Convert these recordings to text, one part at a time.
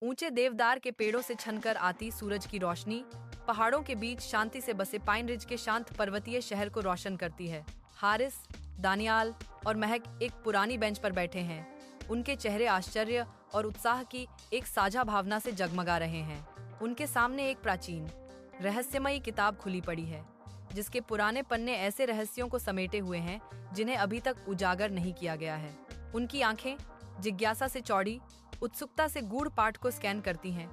ऊंचे देवदार के पेड़ों से छनकर आती सूरज की रोशनी पहाड़ों के बीच शांति से बसे पाइन रिज के शांत पर्वतीय शहर को रोशन करती है। हारिस, दानियाल और महक एक पुरानी बेंच पर बैठे हैं। उनके चेहरे आश्चर्य और उत्साह की एक साझा भावना से जगमगा रहे हैं। उनके सामने एक प्राचीन रहस्यमयी किताब खुली पड़ी है, जिसके पुराने पन्ने ऐसे रहस्यों को समेटे हुए हैं जिन्हें अभी तक उजागर नहीं किया गया है। उनकी आंखें जिज्ञासा से चौड़ी, उत्सुकता से गूढ़ पाठ को स्कैन करती हैं,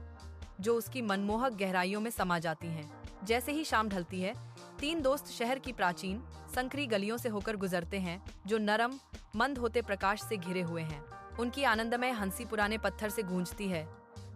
जो उसकी मनमोहक गहराइयों में समा जाती हैं। जैसे ही शाम ढलती है, तीन दोस्त शहर की प्राचीन संकरी गलियों से होकर गुजरते हैं, जो नरम मंद होते प्रकाश से घिरे हुए हैं। उनकी आनंदमय हंसी पुराने पत्थर से गूंजती है,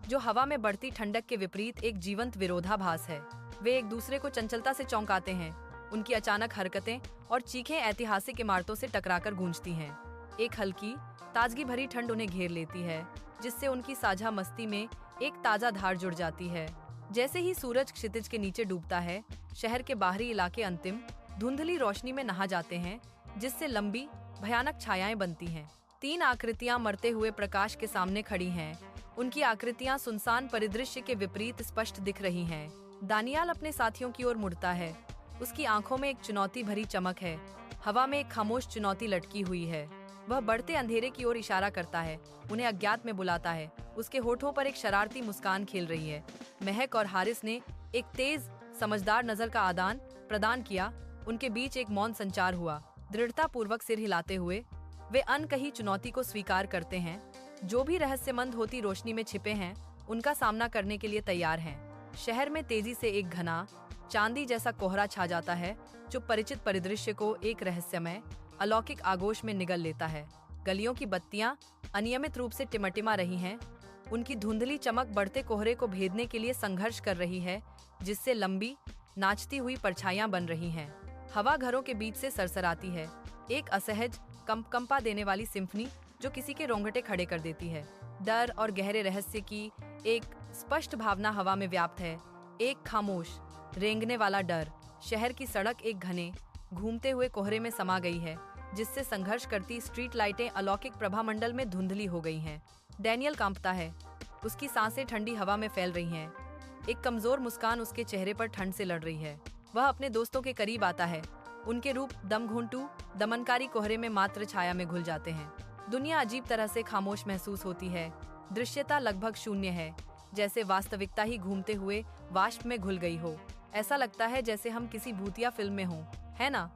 जो हवा में बढ़ती ठंडक के विपरीत एक जीवंत विरोधाभास है। वे एक दूसरे को चंचलता से चौंकाते हैं। उनकी अचानक हरकतें और चीखें ऐतिहासिक इमारतों से टकराकर गूंजती हैं। एक हल्की ताजगी भरी ठंड उन्हें घेर लेती है, जिससे उनकी साझा मस्ती में एक ताजा धार जुड़ जाती है। जैसे ही सूरज क्षितिज के नीचे डूबता है, शहर के बाहरी इलाके अंतिम धुंधली रोशनी में नहा जाते हैं, जिससे लंबी भयानक छायाएं बनती हैं। तीन आकृतियां मरते हुए प्रकाश के सामने खड़ी हैं। उनकी आकृतियां सुनसान परिदृश्य के विपरीत स्पष्ट दिख रही हैं। दानियाल अपने साथियों की ओर मुड़ता है। उसकी आंखों में एक चुनौती भरी चमक है। हवा में एक खामोश चुनौती लटकी हुई है। वह बढ़ते अंधेरे की ओर इशारा करता है, उन्हें अज्ञात में बुलाता है। उसके होठों पर एक शरारती मुस्कान खेल रही है। महक और हारिस ने एक तेज समझदार नजर का आदान प्रदान किया। उनके बीच एक मौन संचार हुआ। दृढ़ता पूर्वक सिर हिलाते हुए वे अनकही चुनौती को स्वीकार करते हैं। जो भी रहस्यमंद होती रोशनी में छिपे हैं, उनका सामना करने के लिए तैयार हैं। शहर में तेजी से एक घना चांदी जैसा कोहरा छा जाता है, जो परिचित परिदृश्य को एक रहस्यमय अलौकिक आगोश में निगल लेता है। गलियों की बत्तियां अनियमित रूप से टिमटिमा रही हैं। उनकी धुंधली चमक बढ़ते कोहरे को भेदने के लिए संघर्ष कर रही है, जिससे लंबी नाचती हुई परछाइयां बन रही हैं। हवा घरों के बीच से सरसराती है, एक असहज कंपा देने वाली सिम्फनी जो किसी के रोंगटे खड़े कर देती है। डर और गहरे रहस्य की एक स्पष्ट भावना हवा में व्याप्त है। एक खामोश रेंगने वाला डर। शहर की सड़क एक घने घूमते हुए कोहरे में समा गई है, जिससे संघर्ष करती स्ट्रीट लाइटें अलौकिक प्रभामंडल में धुंधली हो गई हैं। डैनियल कांपता है, उसकी सांसें ठंडी हवा में फैल रही हैं। एक कमजोर मुस्कान उसके चेहरे पर ठंड से लड़ रही है। वह अपने दोस्तों के करीब आता है। उनके रूप दमघुंटू दमनकारी कोहरे में मात्र छाया में घुल जाते हैं। दुनिया अजीब तरह से खामोश महसूस होती है। दृश्यता लगभग शून्य है, जैसे वास्तविकता ही घूमते हुए वाष्प में घुल गई हो। ऐसा लगता है जैसे हम किसी भूतिया फिल्म में हों, है ना?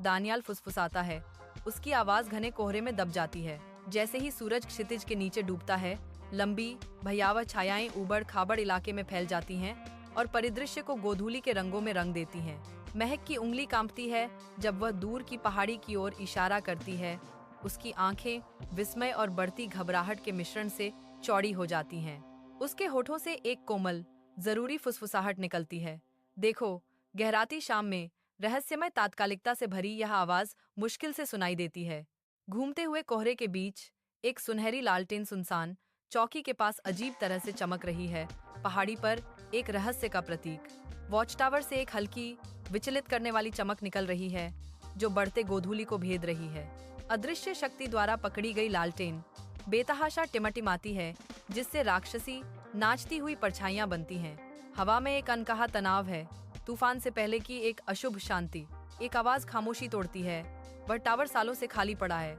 दानियाल फुसफुसाता है। उसकी आवाज घने कोहरे में दब जाती है। जैसे ही सूरज क्षितिज के नीचे डूबता है, लंबी भयावह छायाएं ऊबड़ खाबड़ इलाके में फैल जाती हैं और परिदृश्य को गोधूली के रंगों में रंग देती हैं। महक की उंगली कांपती है जब वह दूर की पहाड़ी की ओर इशारा करती है। उसकी आंखें विस्मय और बढ़ती घबराहट के मिश्रण से चौड़ी हो जाती हैं। उसके होठों से एक कोमल, जरूरी फुसफुसाहट निकलती है। देखो, गहराती शाम में रहस्यमय तात्कालिकता से भरी यह आवाज मुश्किल से सुनाई देती है। घूमते हुए कोहरे के बीच एक सुनहरी लालटेन सुनसान चौकी के पास अजीब तरह से चमक रही है। पहाड़ी पर एक रहस्य का प्रतीक। वॉच टावर से एक हल्की विचलित करने वाली चमक निकल रही है, जो बढ़ते गोधूली को भेद रही है। अदृश्य शक्ति द्वारा पकड़ी गई लालटेन बेतहाशा टिमटिमाती है, जिससे राक्षसी नाचती हुई परछाइयां बनती हैं। हवा में एक अनकहा तनाव है, तूफान से पहले की एक अशुभ शांति। एक आवाज खामोशी तोड़ती है। वह टावर सालों से खाली पड़ा है।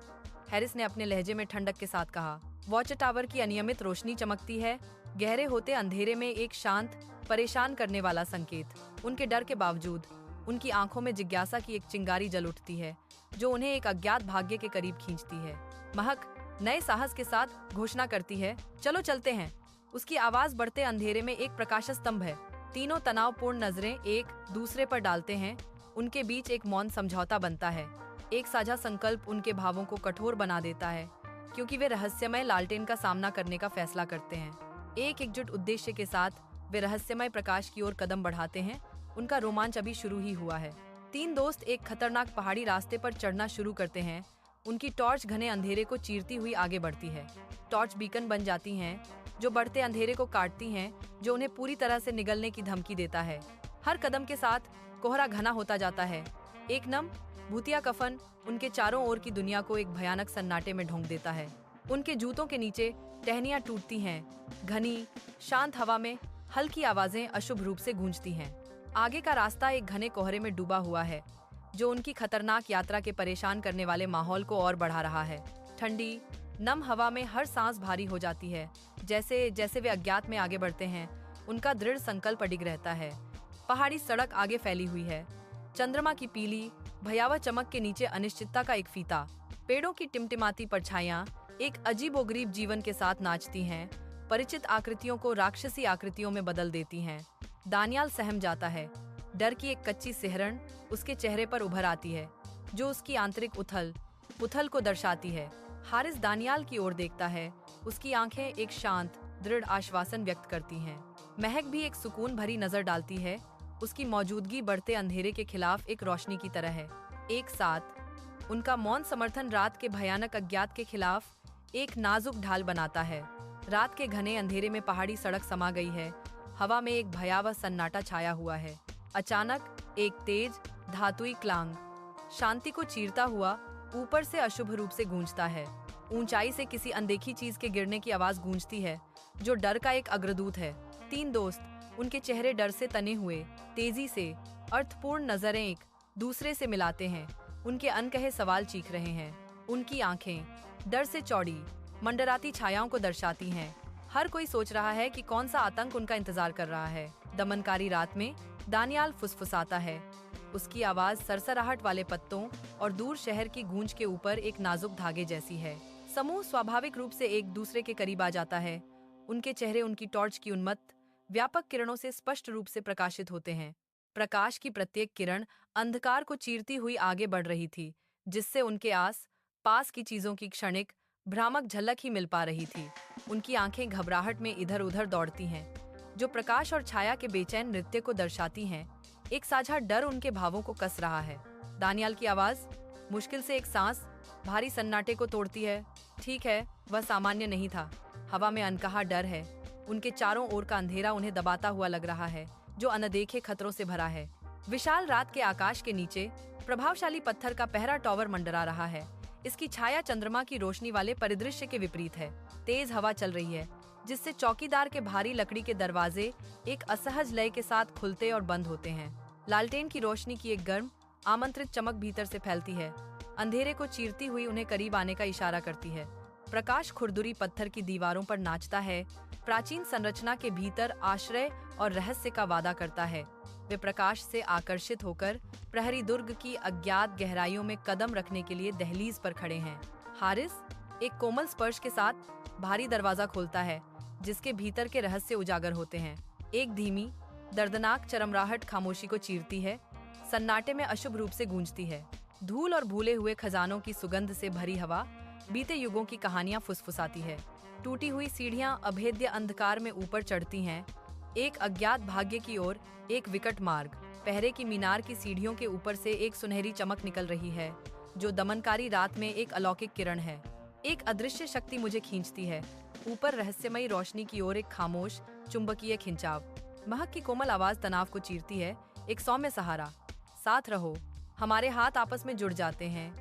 हैरिस ने अपने लहजे में ठंडक के साथ कहा। वॉच टावर की अनियमित रोशनी चमकती है, गहरे होते अंधेरे में एक शांत, परेशान करने वाला संकेत। उनके डर के बावजूद उनकी आंखों में जिज्ञासा की एक चिंगारी जल उठती है, जो उन्हें एक अज्ञात भाग्य के करीब खींचती है। महक नए साहस के साथ घोषणा करती है, चलो चलते हैं। उसकी आवाज बढ़ते अंधेरे में एक प्रकाश स्तंभ है। तीनों तनावपूर्ण नजरें एक दूसरे पर डालते हैं। उनके बीच एक मौन समझौता बनता है। एक साझा संकल्प उनके भावों को कठोर बना देता है, क्योंकि वे रहस्यमय लालटेन का सामना करने का फैसला करते हैं। एक एकजुट उद्देश्य के साथ वे रहस्यमय प्रकाश की ओर कदम बढ़ाते हैं। उनका रोमांच अभी शुरू ही हुआ है। तीन दोस्त एक खतरनाक पहाड़ी रास्ते पर चढ़ना शुरू करते हैं। उनकी टॉर्च घने अंधेरे को चीरती हुई आगे बढ़ती है। टॉर्च बीकन बन जाती हैं, जो बढ़ते अंधेरे को काटती हैं, जो उन्हें पूरी तरह से निगलने की धमकी देता है। हर कदम के साथ कोहरा घना होता जाता है। एक नम भूतिया कफन उनके चारों ओर की दुनिया को एक भयानक सन्नाटे में ढोंक देता है। उनके जूतों के नीचे टहनियां टूटती हैं। घनी शांत हवा में हल्की आवाजें अशुभ रूप से गूंजती हैं। आगे का रास्ता एक घने कोहरे में डूबा हुआ है, जो उनकी खतरनाक यात्रा के परेशान करने वाले माहौल को और बढ़ा रहा है। ठंडी नम हवा में हर सांस भारी हो जाती है। जैसे जैसे वे अज्ञात में आगे बढ़ते हैं, उनका दृढ़ संकल्प अडिग रहता है। पहाड़ी सड़क आगे फैली हुई है। चंद्रमा की पीली भयावह चमक के नीचे अनिश्चितता का एक फीता। पेड़ों की टिमटिमाती परछाइयां एक अजीबोगरीब जीवन के साथ नाचती हैं, परिचित आकृतियों को राक्षसी आकृतियों में बदल देती हैं। दानियाल सहम जाता है। डर की एक कच्ची सिहरन उसके चेहरे पर उभर आती है, जो उसकी आंतरिक उथल पुथल को दर्शाती है। हारिस दानियाल की ओर देखता है। उसकी आंखें एक शांत, दृढ़ आश्वासन व्यक्त करती हैं। महक भी एक सुकून भरी नजर डालती है। उसकी मौजूदगी बढ़ते अंधेरे के खिलाफ एक रोशनी की तरह है। एक साथ उनका मौन समर्थन रात के भयानक अज्ञात के खिलाफ एक नाजुक ढाल बनाता है। रात के घने अंधेरे में पहाड़ी सड़क समा गई है। हवा में एक भयावह सन्नाटा छाया हुआ है। अचानक एक तेज धातुई क्लांग शांति को चीरता हुआ ऊपर से अशुभ रूप से गूंजता है। ऊंचाई से किसी अनदेखी चीज के गिरने की आवाज गूंजती है, जो डर का एक अग्रदूत है। तीन दोस्त, उनके चेहरे डर से तने हुए, तेजी से अर्थपूर्ण नजरें एक दूसरे से मिलाते हैं। उनके अनकहे सवाल चीख रहे हैं। उनकी आंखें डर से चौड़ी, मंडराती छायाओं को दर्शाती हैं। हर कोई सोच रहा है कि कौन सा आतंक उनका इंतजार कर रहा है। दमनकारी रात में दानियाल फुसफुसाता है। उसकी आवाज सरसराहट वाले पत्तों और दूर शहर की गूंज के ऊपर एक नाजुक धागे जैसी है। समूह स्वाभाविक रूप से एक दूसरे के करीब आ जाता है। उनके चेहरे उनकी टॉर्च की उन्मत्त व्यापक किरणों से स्पष्ट रूप से प्रकाशित होते हैं। प्रकाश की प्रत्येक किरण अंधकार को चीरती हुई आगे बढ़ रही थी, जिससे उनके आस पास की चीजों की क्षणिक भ्रामक झलक ही मिल पा रही थी। उनकी आंखें घबराहट में इधर उधर दौड़ती हैं, जो प्रकाश और छाया के बेचैन नृत्य को दर्शाती हैं। एक साझा डर उनके भावों को कस रहा है। दानियाल की आवाज मुश्किल से एक सांस भारी सन्नाटे को तोड़ती है। ठीक है, वह सामान्य नहीं था। हवा में अनकहा डर है। उनके चारों ओर का अंधेरा उन्हें दबाता हुआ लग रहा है, जो अनदेखे खतरों से भरा है। विशाल रात के आकाश के नीचे प्रभावशाली पत्थर का पहरा टॉवर मंडरा रहा है। इसकी छाया चंद्रमा की रोशनी वाले परिदृश्य के विपरीत है। तेज हवा चल रही है, जिससे चौकीदार के भारी लकड़ी के दरवाजे एक असहज लय के साथ खुलते और बंद होते हैं। लालटेन की रोशनी की एक गर्म आमंत्रित चमक भीतर से फैलती है, अंधेरे को चीरती हुई उन्हें करीब आने का इशारा करती है। प्रकाश खुरदुरी पत्थर की दीवारों पर नाचता है, प्राचीन संरचना के भीतर आश्रय और रहस्य का वादा करता है। वे प्रकाश से आकर्षित होकर प्रहरी दुर्ग की अज्ञात गहराइयों में कदम रखने के लिए दहलीज पर खड़े हैं। हारिस एक कोमल स्पर्श के साथ भारी दरवाजा खोलता है, जिसके भीतर के रहस्य उजागर होते हैं। एक धीमी दर्दनाक चरमराहट खामोशी को चीरती है, सन्नाटे में अशुभ रूप से गूंजती है। धूल और भूले हुए खजानों की सुगंध से भरी हवा बीते युगों की कहानियां फुसफुसाती है। टूटी हुई सीढ़ियां अभेद्य अंधकार में ऊपर चढ़ती हैं, एक अज्ञात भाग्य की ओर, एक विकट मार्ग। पहरे की मीनार की सीढ़ियों के ऊपर से एक सुनहरी चमक निकल रही है, जो दमनकारी रात में एक अलौकिक किरण है। एक अदृश्य शक्ति मुझे खींचती है, ऊपर रहस्यमयी रोशनी की ओर एक खामोश चुंबकीय खिंचाव। महक की कोमल आवाज तनाव को चीरती है, एक सौम्य सहारा। साथ रहो। हमारे हाथ आपस में जुड़ जाते हैं,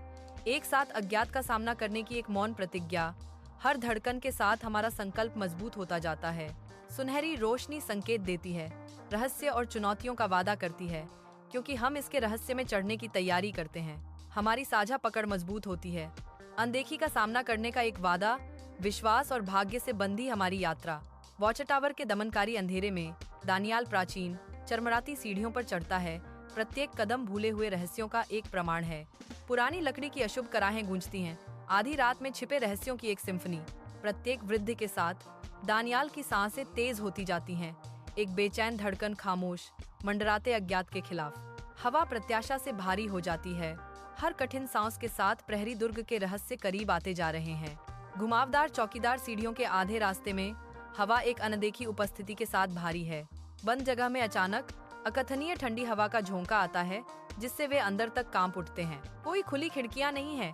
एक साथ अज्ञात का सामना करने की एक मौन प्रतिज्ञा। हर धड़कन के साथ हमारा संकल्प मजबूत होता जाता है। सुनहरी रोशनी संकेत देती है, रहस्य और चुनौतियों का वादा करती है, क्योंकि हम इसके रहस्य में चढ़ने की तैयारी करते हैं। हमारी साझा पकड़ मजबूत होती है, अनदेखी का सामना करने का एक वादा, विश्वास और भाग्य से बंधी हमारी यात्रा। वॉच टावर के दमनकारी अंधेरे में दानियाल प्राचीन चरमराती सीढ़ियों पर चढ़ता है। प्रत्येक कदम भूले हुए रहस्यों का एक प्रमाण है। पुरानी लकड़ी की अशुभ कराहें गूंजती हैं, आधी रात में छिपे रहस्यों की एक सिम्फनी। प्रत्येक वृद्धि के साथ दानियाल की सांसें तेज होती जाती हैं, एक बेचैन धड़कन खामोश मंडराते अज्ञात के खिलाफ। हवा प्रत्याशा से भारी हो जाती है, हर कठिन सांस के साथ प्रहरी दुर्ग के रहस्य करीब आते जा रहे हैं। घुमावदार चौकीदार सीढ़ियों के आधे रास्ते में हवा एक अनदेखी उपस्थिति के साथ भारी है। बंद जगह में अचानक अकथनीय ठंडी हवा का झोंका आता है, जिससे वे अंदर तक कांप उठते हैं। कोई खुली खिड़कियां नहीं है,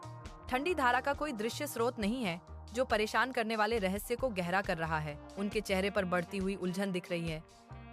ठंडी धारा का कोई दृश्य स्रोत नहीं है, जो परेशान करने वाले रहस्य को गहरा कर रहा है। उनके चेहरे पर बढ़ती हुई उलझन दिख रही है।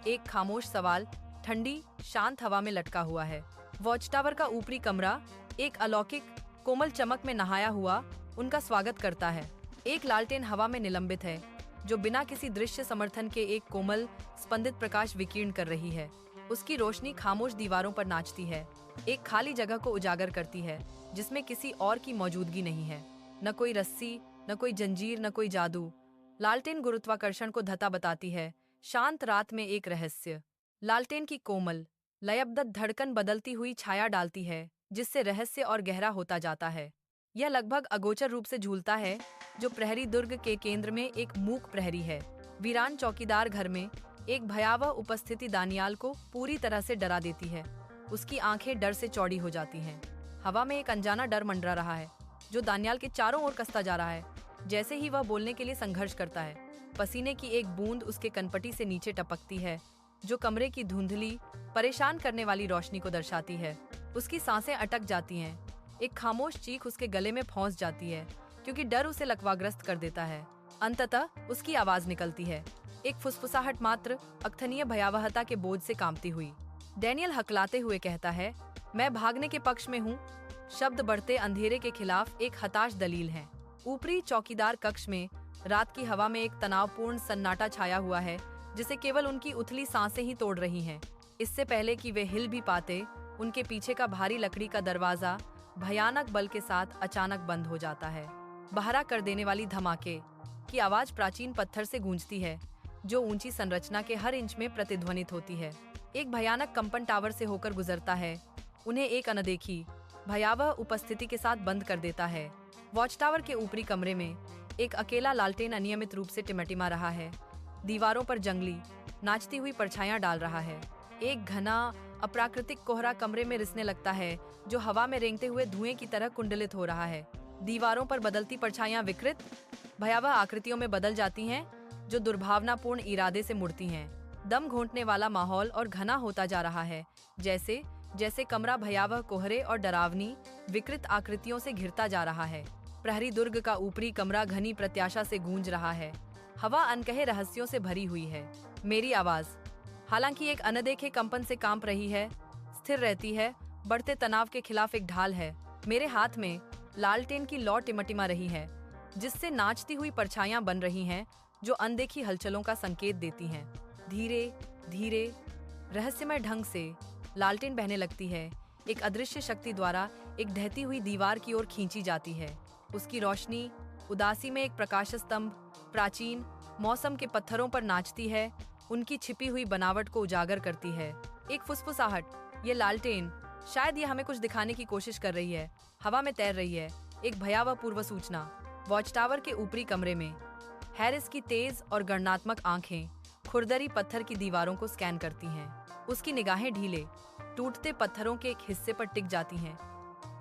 एक खामोश सवाल ठंडी शांत हवा में लटका हुआ है। वॉच टावर का ऊपरी कमरा एक अलौकिक कोमल चमक में नहाया हुआ उनका स्वागत करता है। एक लालटेन हवा में निलंबित है, जो बिना किसी दृश्य समर्थन के एक कोमल, स्पंदित प्रकाश विकीर्ण कर रही है। उसकी रोशनी खामोश दीवारों पर नाचती है, एक खाली जगह को उजागर करती है जिसमें किसी और की मौजूदगी नहीं है। न कोई रस्सी, न कोई जंजीर, न कोई जादू। लालटेन गुरुत्वाकर्षण को धता बताती है, शांत रात में एक रहस्य। लालटेन की कोमल, लयबद्ध धड़कन बदलती हुई छाया डालती है, जिससे रहस्य और गहरा होता जाता है। यह लगभग अगोचर रूप से झूलता है, जो प्रहरी दुर्ग के केंद्र में एक मूक प्रहरी है। वीरान चौकीदार घर में एक भयावह उपस्थिति दानियाल को पूरी तरह से डरा देती है। उसकी आंखें डर से चौड़ी हो जाती हैं। हवा में एक अनजाना डर मंडरा रहा है, जो दानियाल के चारों ओर कसता जा रहा है। जैसे ही वह बोलने के लिए संघर्ष करता है, पसीने की एक बूंद उसके कनपटी से नीचे टपकती है, जो कमरे की धुंधली, परेशान करने वाली रोशनी को दर्शाती है। उसकी सांसें अटक जाती हैं। एक खामोश चीख उसके गले में फंस जाती है, क्योंकि डर उसे लकवाग्रस्त कर देता है। अंततः उसकी आवाज निकलती है, एक फुसफुसाहट मात्र, अकथनीय भयावहता के बोझ से कांपती हुई। डैनियल हकलाते हुए कहता है, मैं भागने के पक्ष में हूँ। शब्द बढ़ते अंधेरे के खिलाफ एक हताश दलील है। ऊपरी चौकीदार कक्ष में रात की हवा में एक तनावपूर्ण सन्नाटा छाया हुआ है, जिसे केवल उनकी उथली सांसें ही तोड़ रही हैं। इससे पहले कि वे हिल भी पाते, उनके पीछे का भारी लकड़ी का दरवाजा भयानक बल के साथ अचानक बंद हो जाता है। बहरा कर देने वाली धमाके की आवाज प्राचीन पत्थर से गूंजती है, जो ऊंची संरचना के हर इंच में प्रतिध्वनित होती है। एक भयानक कंपन टावर से होकर गुजरता है, उन्हें एक अनदेखी, भयावह उपस्थिति के साथ बंद कर देता है। वॉच टावर के ऊपरी कमरे में एक अकेला लालटेन अनियमित रूप से टिमटिमा रहा है। दीवारों पर जंगली, नाचती हुई परछाइयां डाल रहा है। एक घना, अप्राकृतिक कोहरा कमरे में रिसने लगता है, जो हवा में रेंगते हुए धुएं की तरह कुंडलित हो रहा है। दीवारों पर बदलती परछाइयां विकृत, भयावह आकृतियों में बदल जाती हैं, जो दुर्भावनापूर्ण इरादे से मुड़ती हैं। दम घोंटने वाला माहौल और घना होता जा रहा है, जैसे जैसे कमरा भयावह कोहरे और डरावनी, विकृत आकृतियों से घिरता जा रहा है। प्रहरी दुर्ग का ऊपरी कमरा घनी प्रत्याशा से गूंज रहा है। हवा अनकहे रहस्यों से भरी हुई है। मेरी आवाज, हालांकि एक अनदेखे कंपन से कांप रही है, स्थिर रहती है, बढ़ते तनाव के खिलाफ एक ढाल है। मेरे हाथ में लालटेन की लौ टिमटिमा रही है, जिससे नाचती हुई परछाइयां बन रही हैं, जो अनदेखी हलचलों का संकेत देती हैं। धीरे धीरे, रहस्यमय ढंग से लालटेन बहने लगती है, एक अदृश्य शक्ति द्वारा एक ढहती हुई दीवार की ओर खींची जाती है। उसकी रोशनी उदासी में एक प्रकाश स्तंभ, प्राचीन, मौसम के पत्थरों पर नाचती है, उनकी छिपी हुई बनावट को उजागर करती है। एक फुसफुसाहट, ये लालटेन, शायद ये हमें कुछ दिखाने की कोशिश कर रही है, हवा में तैर रही है। एक भयावह पूर्व सूचना। वॉच टावर के ऊपरी कमरे में हैरिस की तेज और गणनात्मक आंखें खुरदरी पत्थर की दीवारों को स्कैन करती हैं। उसकी निगाहें ढीले, टूटते पत्थरों के एक हिस्से पर टिक जाती हैं।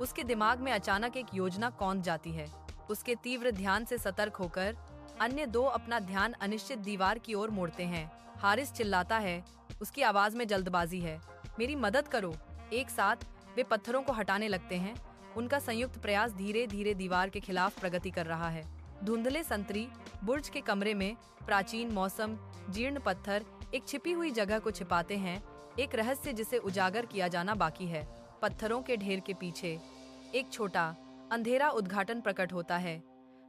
उसके दिमाग में अचानक एक योजना कौंध जाती है। उसके तीव्र ध्यान से सतर्क होकर अन्य दो अपना ध्यान अनिश्चित दीवार की ओर मोड़ते हैं। हारिस चिल्लाता है, उसकी आवाज में जल्दबाजी है, मेरी मदद करो। एक साथ वे पत्थरों को हटाने लगते हैं। उनका संयुक्त प्रयास धीरे धीरे दीवार के खिलाफ प्रगति कर रहा है। धुंधले संतरी बुर्ज के कमरे में प्राचीन, मौसम, जीर्ण पत्थर एक छिपी हुई जगह को छिपाते हैं, एक रहस्य जिसे उजागर किया जाना बाकी है। पत्थरों के ढेर के पीछे एक छोटा, अंधेरा उद्घाटन प्रकट होता है,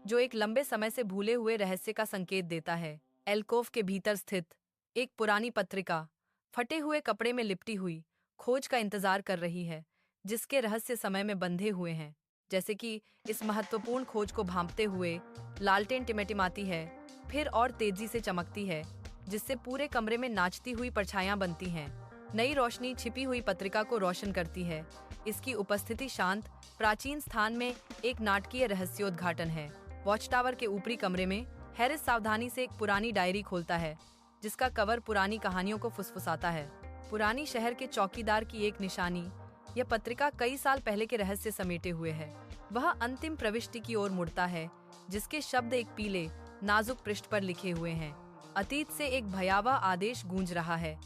जो एक लंबे समय से भूले हुए रहस्य का संकेत देता है। एल्कोव के भीतर स्थित एक पुरानी पत्रिका, फटे हुए कपड़े में लिपटी हुई, खोज का इंतजार कर रही है, जिसके रहस्य समय में बंधे हुए हैं। जैसे कि इस महत्वपूर्ण खोज को भांपते हुए लालटेन टिमटिमाती है, फिर और तेजी से चमकती है, जिससे पूरे कमरे में नाचती हुई परछाइयां बनती हैं। नई रोशनी छिपी हुई पत्रिका को रोशन करती है। इसकी उपस्थिति शांत, प्राचीन स्थान में एक नाटकीय रहस्योद्घाटन है। वॉच टावर के ऊपरी कमरे में हैरिस सावधानी से एक पुरानी डायरी खोलता है, जिसका कवर पुरानी कहानियों को फुसफुसाता है। पुरानी शहर के चौकीदार की एक निशानी, यह पत्रिका कई साल पहले के रहस्य समेटे हुए है। वह अंतिम प्रविष्टि की ओर मुड़ता है, जिसके शब्द एक पीले, नाजुक पृष्ठ पर लिखे हुए हैं। अतीत से एक भयावह आदेश गूंज रहा है,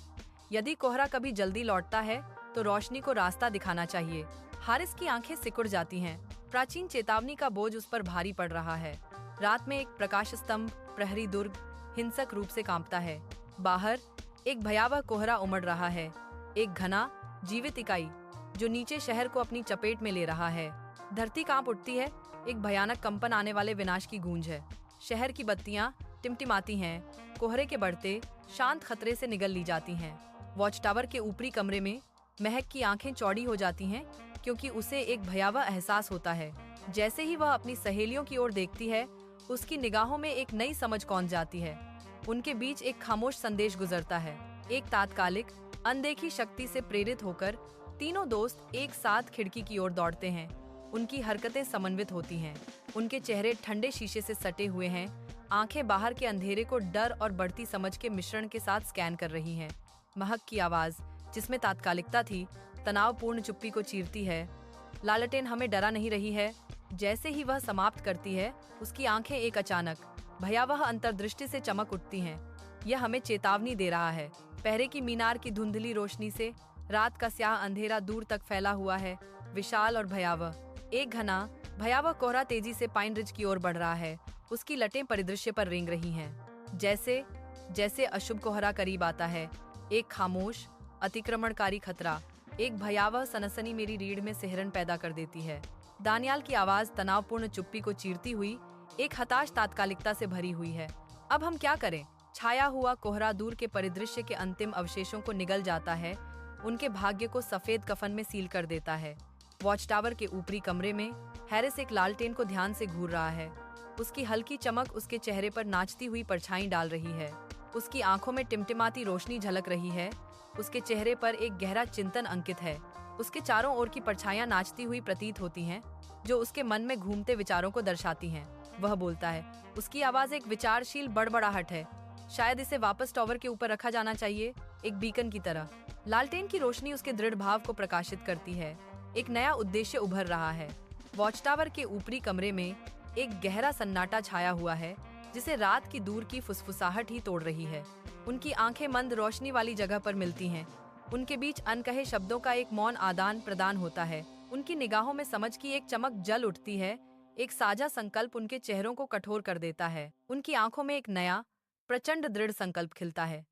यदि कोहरा कभी जल्दी लौटता है तो रोशनी को रास्ता दिखाना चाहिए। हारिस की आंखें सिकुड़ जाती हैं। प्राचीन चेतावनी का बोझ उस पर भारी पड़ रहा है। रात में एक प्रकाश स्तंभ, प्रहरी दुर्ग, हिंसक रूप से कांपता है। बाहर एक भयावह कोहरा उमड़ रहा है, एक घना, जीवित इकाई जो नीचे शहर को अपनी चपेट में ले रहा है। धरती कांप उठती है, एक भयानक कंपन आने वाले विनाश की गूंज है। शहर की बत्तियां टिमटिमाती हैं, कोहरे के बढ़ते शांत खतरे से निगल ली जाती हैं। वॉच टावर के ऊपरी कमरे में महक की आंखें चौड़ी हो जाती हैं, क्योंकि उसे एक भयावह एहसास होता है। जैसे ही वह अपनी सहेलियों की ओर देखती है, उसकी निगाहों में एक नई समझ कौंध जाती है। उनके बीच एक खामोश संदेश गुजरता है। एक तात्कालिक अनदेखी शक्ति से प्रेरित होकर तीनों दोस्त एक साथ खिड़की की ओर दौड़ते हैं। उनकी हरकतें समन्वित होती हैं। उनके चेहरे ठंडे शीशे से सटे हुए हैं। आंखें बाहर के अंधेरे को डर और बढ़ती समझ के मिश्रण के साथ स्कैन कर रही हैं। महक की आवाज, जिसमें तात्कालिकता थी, तनावपूर्ण चुप्पी को चीरती है। लालटेन हमें डरा नहीं रही है। जैसे ही वह समाप्त करती है, उसकी आंखें एक अचानक भयावह अंतर्दृष्टि से चमक उठती हैं। यह हमें चेतावनी दे रहा है। पहरे की मीनार की धुंधली रोशनी से रात का स्याह अंधेरा दूर तक फैला हुआ है, विशाल और भयावह। एक घना भयावह कोहरा तेजी से पाइन रिज की ओर बढ़ रहा है। उसकी लटें परिदृश्य पर रेंग रही हैं। जैसे जैसे अशुभ कोहरा करीब आता है, एक खामोश अतिक्रमणकारी खतरा, एक भयावह सनसनी मेरी रीढ़ में सिहरन पैदा कर देती है। दानियाल की आवाज तनावपूर्ण चुप्पी को चीरती हुई एक हताश तात्कालिकता से भरी हुई है। अब हम क्या करें? छाया हुआ कोहरा दूर के परिदृश्य के अंतिम अवशेषों को निगल जाता है, उनके भाग्य को सफेद कफन में सील कर देता है। वॉच टावर के ऊपरी कमरे में हैरिस एक लालटेन को ध्यान से घूर रहा है। उसकी हल्की चमक उसके चेहरे पर नाचती हुई परछाई डाल रही है। उसकी आंखों में टिमटिमाती रोशनी झलक रही है। उसके चेहरे पर एक गहरा चिंतन अंकित है। उसके चारों ओर की परछाइयां नाचती हुई प्रतीत होती हैं, जो उसके मन में घूमते विचारों को दर्शाती हैं। वह बोलता है। उसकी आवाज एक विचारशील बड़बड़ाहट है। शायद इसे वापस टॉवर के ऊपर रखा जाना चाहिए, एक बीकन की तरह। लालटेन की रोशनी उसके दृढ़ भाव को प्रकाशित करती है। एक नया उद्देश्य उभर रहा है। वॉच टावर के ऊपरी कमरे में एक गहरा सन्नाटा छाया हुआ है, जिसे रात की दूर की फुसफुसाहट ही तोड़ रही है। उनकी आंखें मंद रोशनी वाली जगह पर मिलती हैं। उनके बीच अनकहे शब्दों का एक मौन आदान प्रदान होता है। उनकी निगाहों में समझ की एक चमक जल उठती है। एक साझा संकल्प उनके चेहरों को कठोर कर देता है। उनकी आंखों में एक नया प्रचंड दृढ़ संकल्प खिलता है,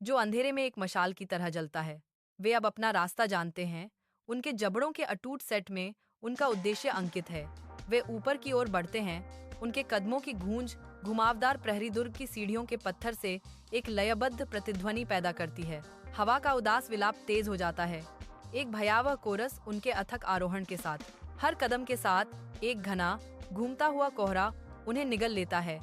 जो अंधेरे में एक मशाल की तरह जलता है। वे अब अपना रास्ता जानते हैं। उनके जबड़ों के अटूट सेट में उनका उद्देश्य अंकित है। वे ऊपर की ओर बढ़ते हैं। उनके कदमों की गूंज घुमावदार प्रहरी दुर्ग की सीढ़ियों के पत्थर से एक लयबद्ध प्रतिध्वनि पैदा करती है। हवा का उदास विलाप तेज हो जाता है, एक भयावह कोरस उनके अथक आरोहण के साथ। हर कदम के साथ एक घना घूमता हुआ कोहरा उन्हें निगल लेता है,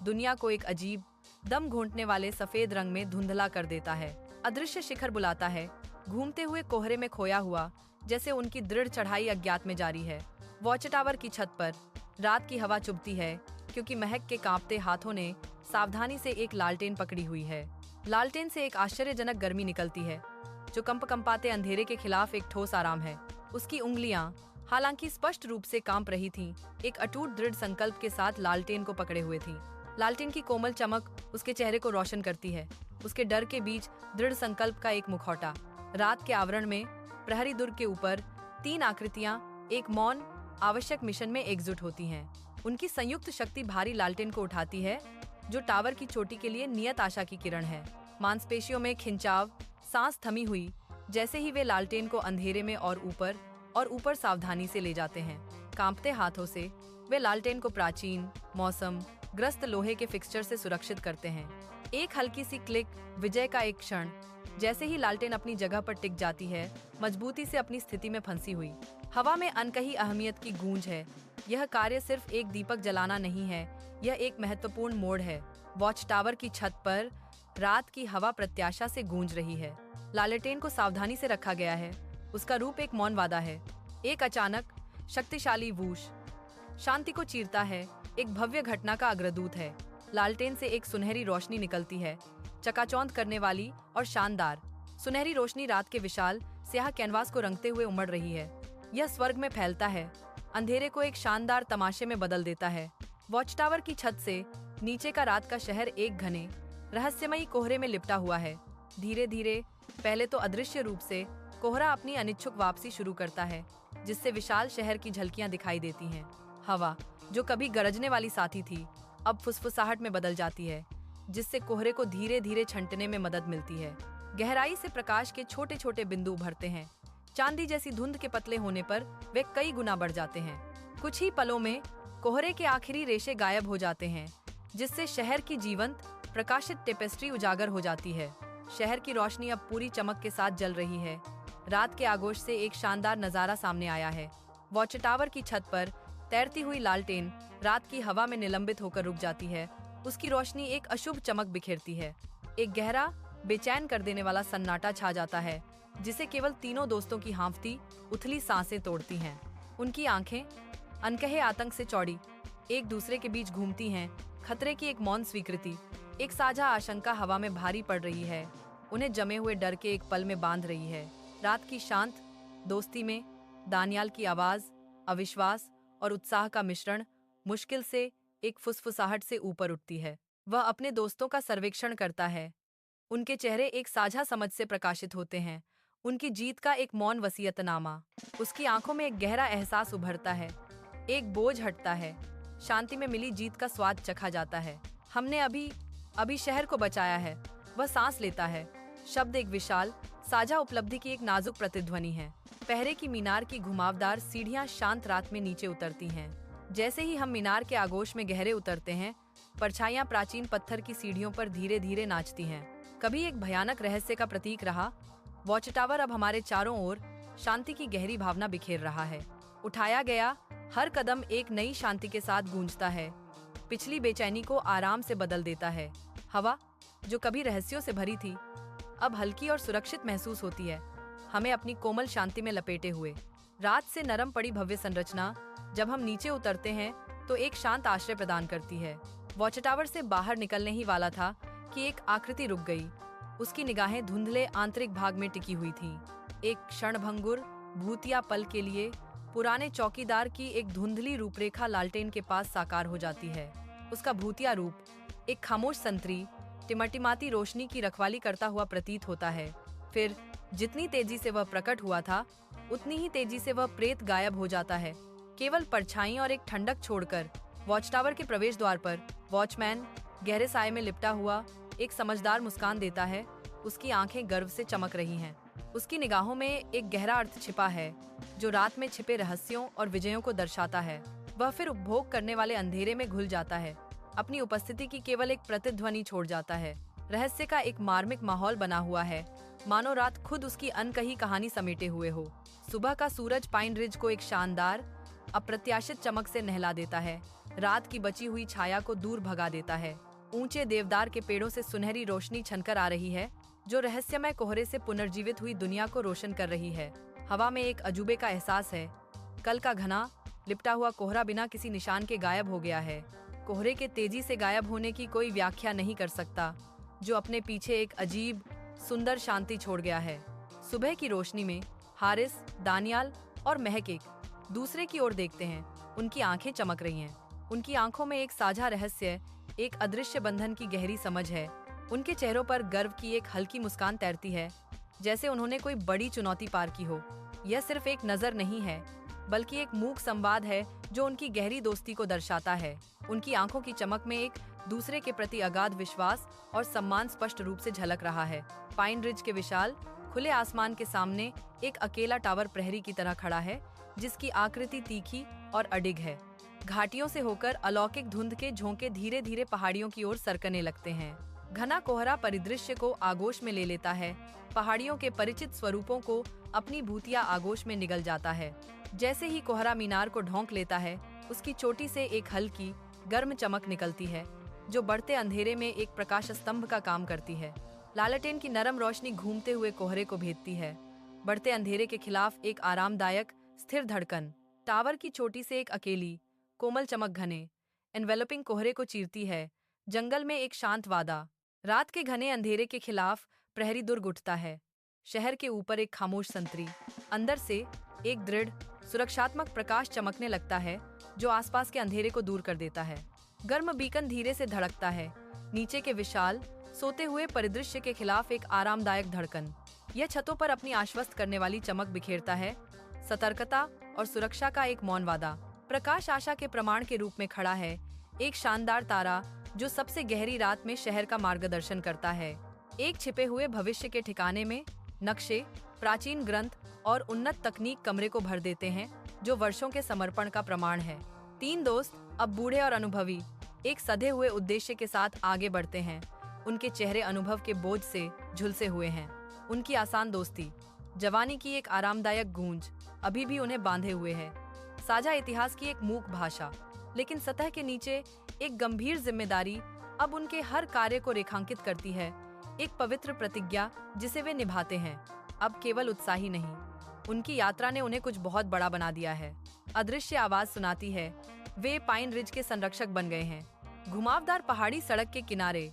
दुनिया को एक अजीब दम घोंटने वाले सफेद रंग में धुंधला कर देता है। अदृश्य शिखर बुलाता है, घूमते हुए कोहरे में खोया हुआ, जैसे उनकी दृढ़ चढ़ाई अज्ञात में जारी है। वॉच टावर की छत पर रात की हवा चुभती है, क्योंकि महक के कांपते हाथों ने सावधानी से एक लालटेन पकड़ी हुई है। लालटेन से एक आश्चर्यजनक गर्मी निकलती है, जो कंपकंपाते अंधेरे के खिलाफ एक ठोस आराम है। उसकी उंगलियां, हालांकि स्पष्ट रूप से कांप रही थीं, एक अटूट दृढ़ संकल्प के साथ लालटेन को पकड़े हुए थीं। लालटेन की कोमल चमक उसके चेहरे को रोशन करती है। उसके डर के बीच दृढ़ संकल्प का एक मुखौटा। रात के आवरण में प्रहरी दुर्ग के ऊपर तीन आकृतियां एक मौन आवश्यक मिशन में एकजुट होती हैं। उनकी संयुक्त शक्ति भारी लालटेन को उठाती है, जो टावर की चोटी के लिए नियत आशा की किरण है। मांसपेशियों में खिंचाव, सांस थमी हुई, जैसे ही वे लालटेन को अंधेरे में और ऊपर सावधानी से ले जाते हैं। कांपते हाथों से वे लालटेन को प्राचीन मौसम ग्रस्त लोहे के फिक्सचर से सुरक्षित करते हैं। एक हल्की सी क्लिक, विजय का एक क्षण। जैसे ही लालटेन अपनी जगह पर टिक जाती है, मजबूती से अपनी स्थिति में फंसी हुई, हवा में अनकही अहमियत की गूंज है। यह कार्य सिर्फ एक दीपक जलाना नहीं है, यह एक महत्वपूर्ण मोड़ है। वॉच टावर की छत पर रात की हवा प्रत्याशा से गूंज रही है। लालटेन को सावधानी से रखा गया है। उसका रूप एक मौन वादा है, एक अचानक शक्तिशाली वूश शांति को चीरता है, एक भव्य घटना का अग्रदूत है। लालटेन से एक सुनहरी रोशनी निकलती है, चकाचौंध करने वाली और शानदार। सुनहरी रोशनी रात के विशाल स्याह कैनवास को रंगते हुए उमड़ रही है। यह स्वर्ग में फैलता है, अंधेरे को एक शानदार तमाशे में बदल देता है। वॉच टावर की छत से नीचे का रात का शहर एक घने रहस्यमयी कोहरे में लिपटा हुआ है। धीरे धीरे, पहले तो अदृश्य रूप से, कोहरा अपनी अनिच्छुक वापसी शुरू करता है, जिससे विशाल शहर की झलकियां दिखाई देती हैं। हवा, जो कभी गरजने वाली साथी थी, अब फुसफुसाहट में बदल जाती है, जिससे कोहरे को धीरे धीरे छंटने में मदद मिलती है। गहराई से प्रकाश के छोटे छोटे बिंदु उभरते हैं। चांदी जैसी धुंध के पतले होने पर वे कई गुना बढ़ जाते हैं। कुछ ही पलों में कोहरे के आखिरी रेशे गायब हो जाते हैं, जिससे शहर की जीवंत प्रकाशित टेपेस्ट्री उजागर हो जाती है। शहर की रोशनी अब पूरी चमक के साथ जल रही है। रात के आगोश से एक शानदार नजारा सामने आया है। वॉच टावर की छत पर तैरती हुई लालटेन रात की हवा में निलंबित होकर रुक जाती है। उसकी रोशनी एक अशुभ चमक बिखेरती है। एक गहरा, बेचैन कर देने वाला सन्नाटा छा जाता है, जिसे केवल तीनों दोस्तों की हांफती, उथली सांसें तोड़ती हैं। उनकी आंखें अनकहे आतंक से चौड़ी एक दूसरे के बीच घूमती हैं। खतरे की एक मौन स्वीकृति, एक साझा आशंका हवा में भारी पड़ रही है, उन्हें जमे हुए डर के एक पल में बांध रही है। रात की शांत दोस्ती में दानियाल की आवाज, अविश्वास और उत्साह का मिश्रण मुश्किल से एक फुसफुसाहट से ऊपर उठती है। वह अपने दोस्तों का सर्वेक्षण करता है। उनके चेहरे एक साझा समझ से प्रकाशित होते हैं, उनकी जीत का एक मौन वसीयतनामा। उसकी आंखों में एक गहरा एहसास उभरता है, एक बोझ हटता है, शांति में मिली जीत का स्वाद चखा जाता है। हमने अभी शहर को बचाया है। वह सांस लेता है। शब्द एक विशाल, साझा उपलब्धि की एक नाजुक प्रतिध्वनि है। पहरे की मीनार की घुमावदार सीढ़ियां शांत रात में नीचे उतरती हैं। जैसे ही हम मीनार के आगोश में गहरे उतरते हैं, परछाइयां प्राचीन पत्थर की सीढ़ियों पर धीरे धीरे नाचती हैं। कभी एक भयानक रहस्य का प्रतीक रहा, वॉच टावर अब हमारे चारों ओर शांति की गहरी भावना बिखेर रहा है। उठाया गया हर कदम एक नई शांति के साथ गूंजता है, पिछली बेचैनी को आराम से बदल देता है। हवा, जो कभी रहस्यों से भरी थी, अब हल्की और सुरक्षित महसूस होती है, हमें अपनी कोमल शांति में लपेटे हुए। रात से नरम पड़ी भव्य संरचना जब हम नीचे उतरते हैं तो एक शांत आश्रय प्रदान करती है। वॉच टावर से बाहर निकलने ही वाला था कि एक आकृति रुक गई। उसकी निगाहें धुंधले आंतरिक भाग में टिकी हुई थीं। एक क्षणभंगुर भूतिया पल के लिए पुराने चौकीदार की एक धुंधली रूपरेखा लालटेन के पास साकार हो जाती है। उसका भूतिया रूप एक खामोश संतरी, टिमटिमाती रोशनी की रखवाली करता हुआ प्रतीत होता है। फिर जितनी तेजी से वह प्रकट हुआ था, उतनी ही तेजी से वह प्रेत गायब हो जाता है। केवल परछाई और एक ठंडक छोड़कर वॉच टावर के प्रवेश द्वार पर वॉचमैन गहरे साए में लिपटा हुआ एक समझदार मुस्कान देता है। उसकी आंखें गर्व से चमक रही हैं। उसकी निगाहों में एक गहरा अर्थ छिपा है, जो रात में छिपे रहस्यों और विजयों को दर्शाता है। वह फिर उपभोग करने वाले अंधेरे में घुल जाता है, अपनी उपस्थिति की केवल एक प्रतिध्वनि छोड़ जाता है। रहस्य का एक मार्मिक माहौल बना हुआ है, मानो रात खुद उसकी अनकही कहानी समेटे हुए हो। सुबह का सूरज पाइन रिज को एक शानदार, अप्रत्याशित चमक से नहला देता है, रात की बची हुई छाया को दूर भगा देता है। ऊंचे देवदार के पेड़ों से सुनहरी रोशनी छनकर आ रही है, जो रहस्यमय कोहरे से पुनर्जीवित हुई दुनिया को रोशन कर रही है। हवा में एक अजूबे का एहसास है। कल का घना लिपटा हुआ कोहरा बिना किसी निशान के गायब हो गया है। कोहरे के तेजी से गायब होने की कोई व्याख्या नहीं कर सकता, जो अपने पीछे एक अजीब, सुंदर शांति छोड़ गया है। सुबह की रोशनी में हारिस, दानियाल और महक एक दूसरे की ओर देखते हैं। उनकी आंखें चमक रही हैं। उनकी आंखों में एक साझा रहस्य, एक अदृश्य बंधन की गहरी समझ है। उनके चेहरों पर गर्व की एक हल्की मुस्कान तैरती है, जैसे उन्होंने कोई बड़ी चुनौती पार की हो। यह सिर्फ एक नजर नहीं है, बल्कि एक मूक संवाद है जो उनकी गहरी दोस्ती को दर्शाता है। उनकी आंखों की चमक में एक दूसरे के प्रति अगाध विश्वास और सम्मान स्पष्ट रूप से झलक रहा है। पाइन रिज के विशाल खुले आसमान के सामने एक अकेला टावर प्रहरी की तरह खड़ा है, जिसकी आकृति तीखी और अडिग है। घाटियों से होकर अलौकिक धुंध के झोंके धीरे धीरे पहाड़ियों की ओर सरकने लगते हैं। घना कोहरा परिदृश्य को आगोश में ले लेता है, पहाड़ियों के परिचित स्वरूपों को अपनी भूतिया आगोश में निगल जाता है। जैसे ही कोहरा मीनार को ढोंक लेता है, उसकी चोटी से एक हल्की, गर्म चमक निकलती है, जो बढ़ते अंधेरे में एक प्रकाश स्तंभ का काम करती है। लालटेन की नरम रोशनी घूमते हुए कोहरे को भेदती है, बढ़ते अंधेरे के खिलाफ एक आरामदायक, स्थिर धड़कन। टावर की चोटी से एक अकेली, कोमल चमक घने, एनवेलपिंग कोहरे को चीरती है। जंगल में एक शांत वादा। रात के घने अंधेरे के खिलाफ प्रहरी दुर्ग उठता है। शहर के ऊपर एक खामोश संतरी। अंदर से एक दृढ़, सुरक्षात्मक प्रकाश चमकने लगता है, जो आसपास के अंधेरे को दूर कर देता है। गर्म बीकन धीरे से धड़कता है। नीचे के विशाल, सोते हुए परिदृश्य के खिलाफ एक आरामदायक धड़कन। यह छतों पर अपनी आश्वस्त करने वाली चमक बिखेरता है। सतर्कता और सुरक्षा का एक मौन वादा। प्रकाश आशा के प्रमाण के रूप में खड़ा है, एक शानदार तारा जो सबसे गहरी रात में शहर का मार्गदर्शन करता है। एक छिपे हुए भविष्य के ठिकाने में नक्शे, प्राचीन ग्रंथ और उन्नत तकनीक कमरे को भर देते हैं, जो वर्षों के समर्पण का प्रमाण है। तीन दोस्त अब बूढ़े और अनुभवी एक सधे हुए उद्देश्य के साथ आगे बढ़ते हैं। उनके चेहरे अनुभव के बोझ से झुलसे हुए हैं। उनकी आसान दोस्ती, जवानी की एक आरामदायक गूंज अभी भी उन्हें बांधे हुए है। साझा इतिहास की एक मूक भाषा, लेकिन सतह के नीचे एक गंभीर जिम्मेदारी अब उनके हर कार्य को रेखांकित करती है। एक पवित्र प्रतिज्ञा जिसे वे निभाते हैं। अब केवल उत्साही नहीं, उनकी यात्रा ने उन्हें कुछ बहुत बड़ा बना दिया है। अदृश्य आवाज सुनाती है, वे पाइन रिज के संरक्षक बन गए हैं। घुमावदार पहाड़ी सड़क के किनारे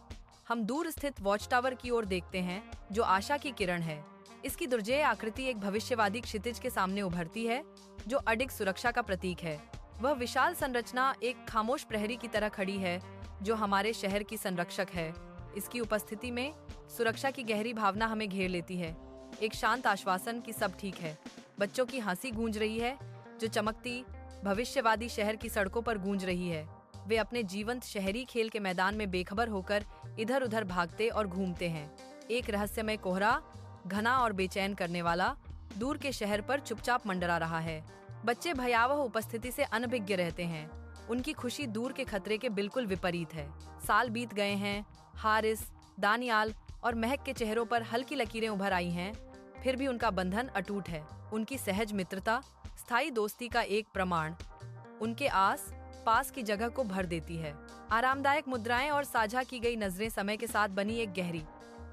हम दूर स्थित वॉच टावर की ओर देखते हैं, जो आशा की किरण है। इसकी दुर्जेय आकृति एक भविष्यवादी क्षितिज के सामने उभरती है, जो अडिग सुरक्षा का प्रतीक है। वह विशाल संरचना एक खामोश प्रहरी की तरह खड़ी है, जो हमारे शहर की संरक्षक है। इसकी उपस्थिति में सुरक्षा की गहरी भावना हमें घेर लेती है। एक शांत आश्वासन कि सब ठीक है। बच्चों की हंसी गूंज रही है, जो चमकती भविष्यवादी शहर की सड़कों पर गूंज रही है। वे अपने जीवंत शहरी खेल के मैदान में बेखबर होकर इधर उधर भागते और घूमते हैं। एक रहस्यमय कोहरा, घना और बेचैन करने वाला, दूर के शहर पर चुपचाप मंडरा रहा है। बच्चे भयावह उपस्थिति से अनभिज्ञ रहते हैं। उनकी खुशी दूर के खतरे के बिल्कुल विपरीत है। साल बीत गए हैं, हारिस, दानियाल और महक के चेहरों पर हल्की लकीरें उभर आई हैं, फिर भी उनका बंधन अटूट है। उनकी सहज मित्रता, स्थायी दोस्ती का एक प्रमाण, उनके आस पास की जगह को भर देती है। आरामदायक मुद्राएं और साझा की गई नजरें समय के साथ बनी एक गहरी,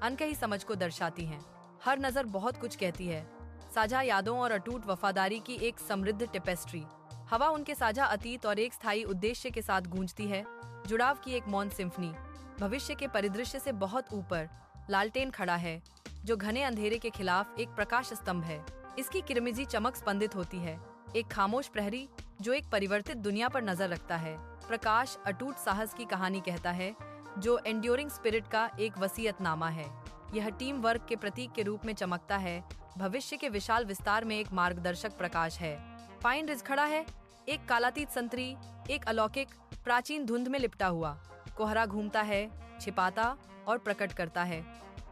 अनकही समझ को दर्शाती हैं। हर नजर बहुत कुछ कहती है। साझा यादों और अटूट वफादारी की एक समृद्ध टेपेस्ट्री। हवा उनके साझा अतीत और एक स्थायी उद्देश्य के साथ गूंजती है। जुड़ाव की एक मौन सिम्फनी। भविष्य के परिदृश्य से बहुत ऊपर लालटेन खड़ा है, जो घने अंधेरे के खिलाफ एक प्रकाश स्तंभ है। इसकी किरमिजी चमक स्पंदित होती है। एक खामोश प्रहरी जो एक परिवर्तित दुनिया पर नजर रखता है। प्रकाश अटूट साहस की कहानी कहता है, जो एंड्योरिंग स्पिरिट का एक वसीयतनामा है। यह टीम वर्क के प्रतीक के रूप में चमकता है। भविष्य के विशाल विस्तार में एक मार्गदर्शक प्रकाश है। पाइन रिज खड़ा है, एक कालातीत संतरी, एक अलौकिक प्राचीन धुंध में लिपटा हुआ। कोहरा घूमता है, छिपाता और प्रकट करता है।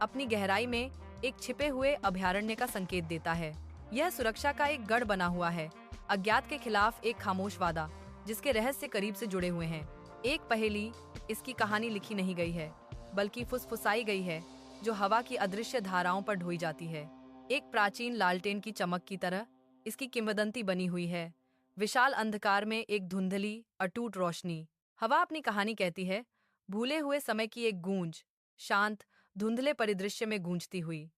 अपनी गहराई में एक छिपे हुए अभयारण्य का संकेत देता है। यह सुरक्षा का एक गढ़ बना हुआ है, अज्ञात के खिलाफ एक खामोश वादा, जिसके रहस्य करीब से जुड़े हुए हैं। एक पहेली, इसकी कहानी लिखी नहीं गई है, बल्कि फुसफुसाई गई है, जो हवा की अदृश्य धाराओं पर ढोई जाती है। एक प्राचीन लालटेन की चमक की तरह इसकी किंवदंती बनी हुई है। विशाल अंधकार में एक धुंधली अटूट रोशनी। हवा अपनी कहानी कहती है, भूले हुए समय की एक गूंज, शांत धुंधले परिदृश्य में गूंजती हुई।